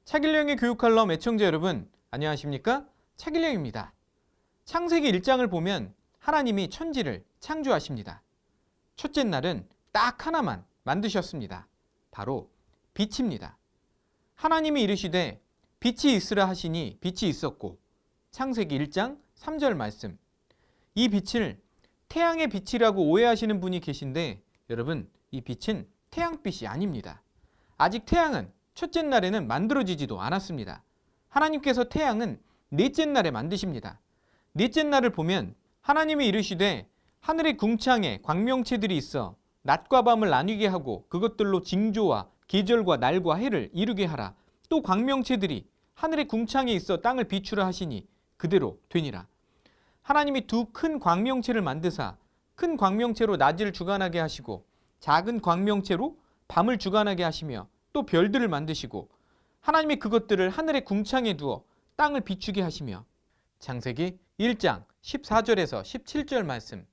차길령의 교육칼럼 애청자 여러분, 안녕하십니까? 차길령입니다. 창세기 1장을 보면 하나님이 천지를 창조하십니다. 첫째 날은 딱 하나만 만드셨습니다. 바로 빛입니다. 하나님이 이르시되 빛이 있으라 하시니 빛이 있었고, 창세기 1장 3절 말씀. 이 빛을 태양의 빛이라고 오해하시는 분이 계신데, 여러분, 이 빛은 태양빛이 아닙니다. 아직 태양은 첫째 날에는 만들어지지도 않았습니다. 하나님께서 태양은 넷째 날에 만드십니다. 넷째 날을 보면 하나님이 이르시되 하늘의 궁창에 광명체들이 있어 낮과 밤을 나뉘게 하고 그것들로 징조와 계절과 날과 해를 이루게 하라. 또 광명체들이 하늘의 궁창에 있어 땅을 비추라 하시니 그대로 되니라. 하나님이 두 큰 광명체를 만드사 큰 광명체로 낮을 주관하게 하시고 작은 광명체로 밤을 주관하게 하시며 또 별들을 만드시고 하나님이 그것들을 하늘의 궁창에 두어 땅을 비추게 하시며. 창세기 1장 14절에서 17절 말씀.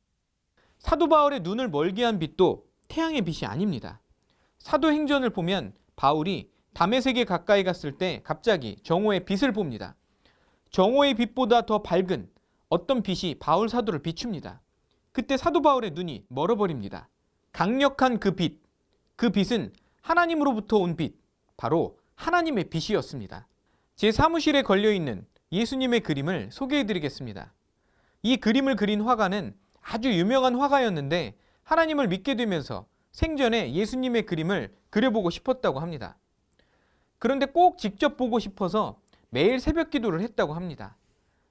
사도 바울의 눈을 멀게 한 빛도 태양의 빛이 아닙니다. 사도행전을 보면 바울이 다메섹에 가까이 갔을 때 갑자기 정오의 빛을 봅니다. 정오의 빛보다 더 밝은 어떤 빛이 바울 사도를 비춥니다. 그때 사도 바울의 눈이 멀어버립니다. 강력한 그 빛은 하나님으로부터 온 빛, 바로 하나님의 빛이었습니다. 제 사무실에 걸려있는 예수님의 그림을 소개해드리겠습니다. 이 그림을 그린 화가는 아주 유명한 화가였는데 하나님을 믿게 되면서 생전에 예수님의 그림을 그려보고 싶었다고 합니다. 그런데 꼭 직접 보고 싶어서 매일 새벽 기도를 했다고 합니다.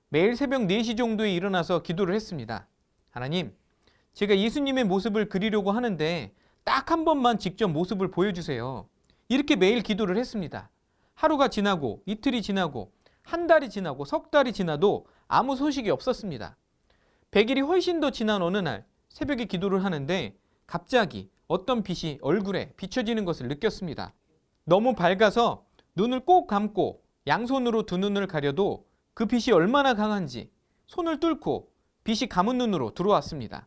매일 새벽 4시 정도에 일어나서 기도를 했습니다. 하나님, 제가 예수님의 모습을 그리려고 하는데 딱 한 번만 직접 모습을 보여주세요. 이렇게 매일 기도를 했습니다. 하루가 지나고 이틀이 지나고 한 달이 지나고 석 달이 지나도 아무 소식이 없었습니다. 100일이 훨씬 더 지난 어느 날 새벽에 기도를 하는데 갑자기 어떤 빛이 얼굴에 비춰지는 것을 느꼈습니다. 너무 밝아서 눈을 꼭 감고 양손으로 두 눈을 가려도 그 빛이 얼마나 강한지 손을 뚫고 빛이 감은 눈으로 들어왔습니다.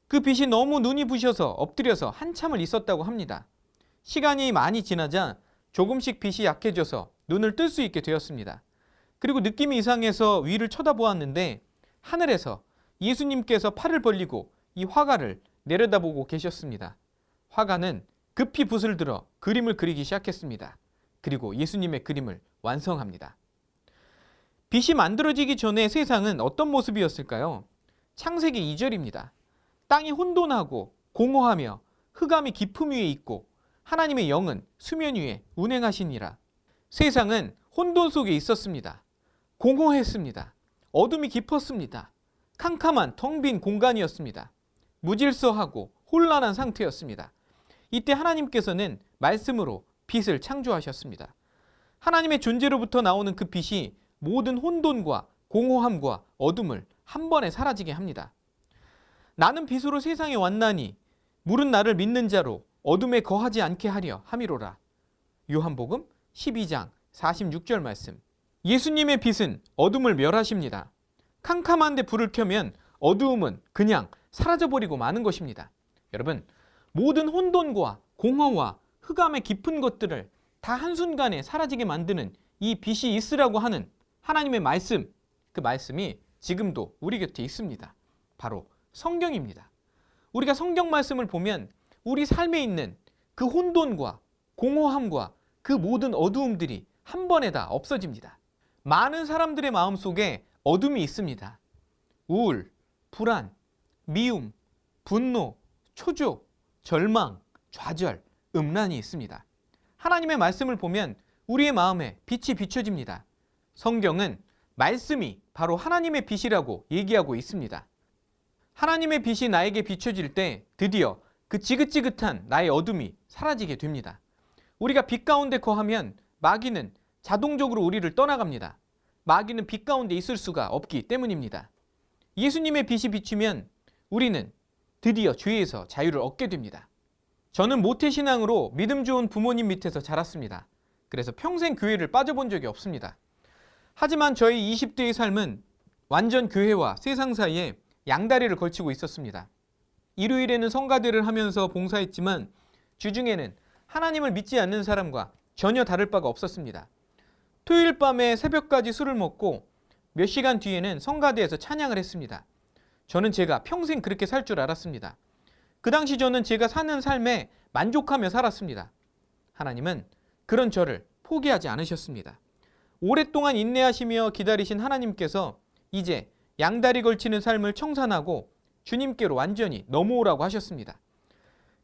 그 빛이 너무 눈이 부셔서 엎드려서 한참을 있었다고 합니다. 시간이 많이 지나자 조금씩 빛이 약해져서 눈을 뜰 수 있게 되었습니다. 그리고 느낌이 이상해서 위를 쳐다보았는데 하늘에서 예수님께서 팔을 벌리고 이 화가를 내려다보고 계셨습니다. 화가는 급히 붓을 들어 그림을 그리기 시작했습니다. 그리고 예수님의 그림을 완성합니다. 빛이 만들어지기 전에 세상은 어떤 모습이었을까요? 창세기 2절입니다. 땅이 혼돈하고 공허하며 흑암이 깊음 위에 있고 하나님의 영은 수면 위에 운행하시니라. 세상은 혼돈 속에 있었습니다. 공허했습니다. 어둠이 깊었습니다. 캄캄한 텅 빈 공간이었습니다. 무질서하고 혼란한 상태였습니다. 이때 하나님께서는 말씀으로 빛을 창조하셨습니다. 하나님의 존재로부터 나오는 그 빛이 모든 혼돈과 공허함과 어둠을 한 번에 사라지게 합니다. 나는 빛으로 세상에 왔나니 물은 나를 믿는 자로 어둠에 거하지 않게 하려 함이로라. 요한복음 12장 46절 말씀. 예수님의 빛은 어둠을 멸하십니다. 캄캄한데 불을 켜면 어두움은 그냥 사라져버리고 마는 것입니다. 여러분, 모든 혼돈과 공허와 흑암의 깊은 것들을 다 한순간에 사라지게 만드는 이 빛이 있으라고 하는 하나님의 말씀, 그 말씀이 지금도 우리 곁에 있습니다. 바로 성경입니다. 우리가 성경 말씀을 보면 우리 삶에 있는 그 혼돈과 공허함과 그 모든 어두움들이 한 번에 다 없어집니다. 많은 사람들의 마음속에 어둠이 있습니다. 우울, 불안, 미움, 분노, 초조, 절망, 좌절, 음란이 있습니다. 하나님의 말씀을 보면 우리의 마음에 빛이 비춰집니다. 성경은 말씀이 바로 하나님의 빛이라고 얘기하고 있습니다. 하나님의 빛이 나에게 비춰질 때 드디어 그 지긋지긋한 나의 어둠이 사라지게 됩니다. 우리가 빛 가운데 거하면 마귀는 자동적으로 우리를 떠나갑니다. 마귀는 빛 가운데 있을 수가 없기 때문입니다. 예수님의 빛이 비추면 우리는 드디어 죄에서 자유를 얻게 됩니다. 저는 모태신앙으로 믿음 좋은 부모님 밑에서 자랐습니다. 그래서 평생 교회를 빠져본 적이 없습니다. 하지만 저의 20대의 삶은 완전 교회와 세상 사이에 양다리를 걸치고 있었습니다. 일요일에는 성가대를 하면서 봉사했지만 주중에는 하나님을 믿지 않는 사람과 전혀 다를 바가 없었습니다. 토요일 밤에 새벽까지 술을 먹고 몇 시간 뒤에는 성가대에서 찬양을 했습니다. 저는 제가 평생 그렇게 살 줄 알았습니다. 그 당시 저는 제가 사는 삶에 만족하며 살았습니다. 하나님은 그런 저를 포기하지 않으셨습니다. 오랫동안 인내하시며 기다리신 하나님께서 이제 양다리 걸치는 삶을 청산하고 주님께로 완전히 넘어오라고 하셨습니다.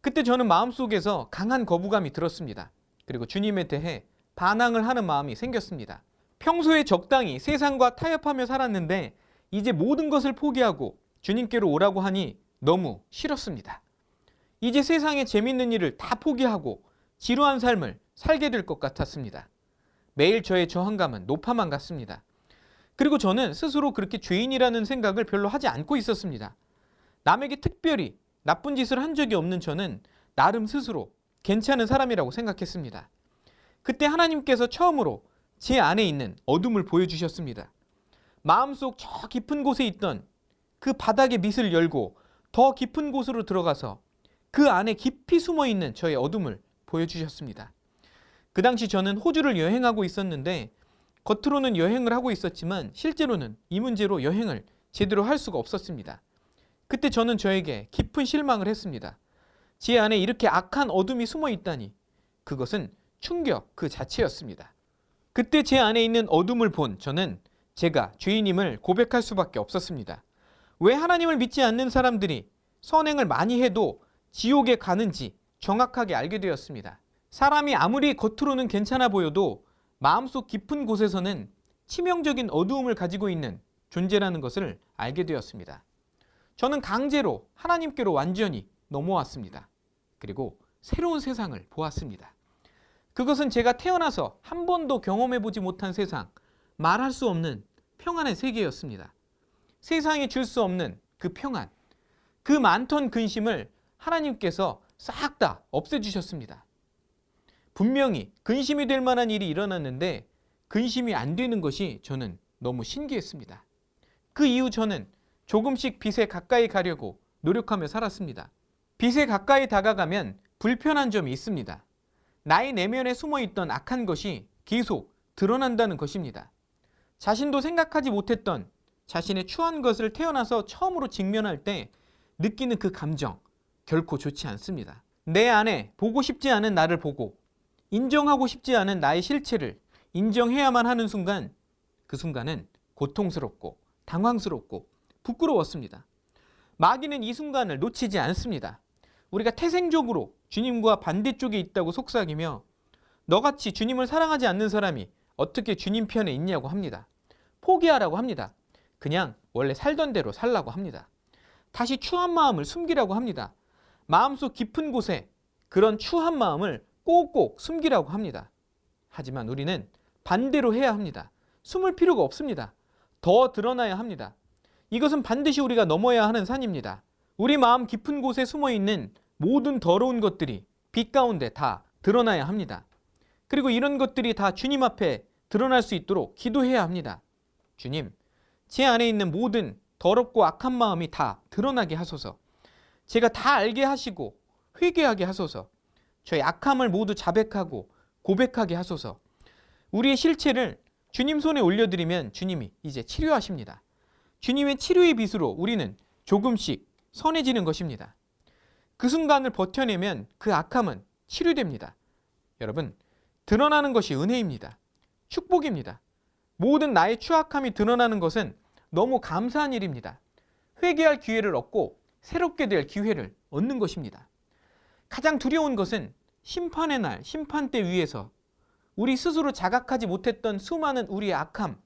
그때 저는 마음속에서 강한 거부감이 들었습니다. 그리고 주님에 대해 반항을 하는 마음이 생겼습니다. 평소에 적당히 세상과 타협하며 살았는데 이제 모든 것을 포기하고 주님께로 오라고 하니 너무 싫었습니다. 이제 세상에 재밌는 일을 다 포기하고 지루한 삶을 살게 될 것 같았습니다. 매일 저의 저항감은 높아만 갔습니다. 그리고 저는 스스로 그렇게 죄인이라는 생각을 별로 하지 않고 있었습니다. 남에게 특별히 나쁜 짓을 한 적이 없는 저는 나름 스스로 괜찮은 사람이라고 생각했습니다. 그때 하나님께서 처음으로 제 안에 있는 어둠을 보여주셨습니다. 마음속 저 깊은 곳에 있던 그 바닥의 밑을 열고 더 깊은 곳으로 들어가서 그 안에 깊이 숨어있는 저의 어둠을 보여주셨습니다. 그 당시 저는 호주를 여행하고 있었는데 겉으로는 여행을 하고 있었지만 실제로는 이 문제로 여행을 제대로 할 수가 없었습니다. 그때 저는 저에게 깊은 실망을 했습니다. 제 안에 이렇게 악한 어둠이 숨어 있다니 그것은 충격 그 자체였습니다. 그때 제 안에 있는 어둠을 본 저는 제가 죄인임을 고백할 수밖에 없었습니다. 왜 하나님을 믿지 않는 사람들이 선행을 많이 해도 지옥에 가는지 정확하게 알게 되었습니다. 사람이 아무리 겉으로는 괜찮아 보여도 마음속 깊은 곳에서는 치명적인 어두움을 가지고 있는 존재라는 것을 알게 되었습니다. 저는 강제로 하나님께로 완전히 넘어왔습니다. 그리고 새로운 세상을 보았습니다. 그것은 제가 태어나서 한 번도 경험해보지 못한 세상, 말할 수 없는 평안의 세계였습니다. 세상이 줄 수 없는 그 평안, 그 많던 근심을 하나님께서 싹 다 없애주셨습니다. 분명히 근심이 될 만한 일이 일어났는데 근심이 안 되는 것이 저는 너무 신기했습니다. 그 이후 저는 조금씩 빛에 가까이 가려고 노력하며 살았습니다. 빛에 가까이 다가가면 불편한 점이 있습니다. 나의 내면에 숨어있던 악한 것이 계속 드러난다는 것입니다. 자신도 생각하지 못했던 자신의 추한 것을 태어나서 처음으로 직면할 때 느끼는 그 감정 결코 좋지 않습니다. 내 안에 보고 싶지 않은 나를 보고 인정하고 싶지 않은 나의 실체를 인정해야만 하는 순간 그 순간은 고통스럽고 당황스럽고 부끄러웠습니다. 마귀는 이 순간을 놓치지 않습니다. 우리가 태생적으로 주님과 반대쪽에 있다고 속삭이며 너같이 주님을 사랑하지 않는 사람이 어떻게 주님 편에 있냐고 합니다. 포기하라고 합니다. 그냥 원래 살던 대로 살라고 합니다. 다시 추한 마음을 숨기라고 합니다. 마음속 깊은 곳에 그런 추한 마음을 꼭꼭 숨기라고 합니다. 하지만 우리는 반대로 해야 합니다. 숨을 필요가 없습니다. 더 드러나야 합니다. 이것은 반드시 우리가 넘어야 하는 산입니다. 우리 마음 깊은 곳에 숨어있는 모든 더러운 것들이 빛 가운데 다 드러나야 합니다. 그리고 이런 것들이 다 주님 앞에 드러날 수 있도록 기도해야 합니다. 주님, 제 안에 있는 모든 더럽고 악한 마음이 다 드러나게 하소서. 제가 다 알게 하시고 회개하게 하소서. 저의 악함을 모두 자백하고 고백하게 하소서. 우리의 실체를 주님 손에 올려드리면 주님이 이제 치료하십니다. 주님의 치료의 빛으로 우리는 조금씩 선해지는 것입니다. 그 순간을 버텨내면 그 악함은 치료됩니다. 여러분, 드러나는 것이 은혜입니다. 축복입니다. 모든 나의 추악함이 드러나는 것은 너무 감사한 일입니다. 회개할 기회를 얻고 새롭게 될 기회를 얻는 것입니다. 가장 두려운 것은 심판의 날, 심판대 위에서 우리 스스로 자각하지 못했던 수많은 우리의 악함,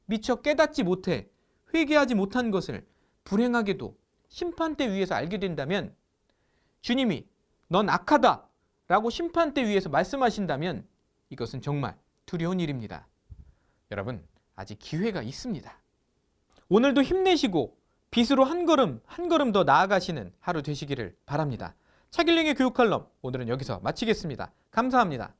미처 깨닫지 못해 회개하지 못한 것을 불행하게도 심판대 위에서 알게 된다면 주님이 넌 악하다 라고 심판대 위에서 말씀하신다면 이것은 정말 두려운 일입니다. 여러분, 아직 기회가 있습니다. 오늘도 힘내시고 빛으로 한 걸음 한 걸음 더 나아가시는 하루 되시기를 바랍니다. 차길령의 교육 칼럼 오늘은 여기서 마치겠습니다. 감사합니다.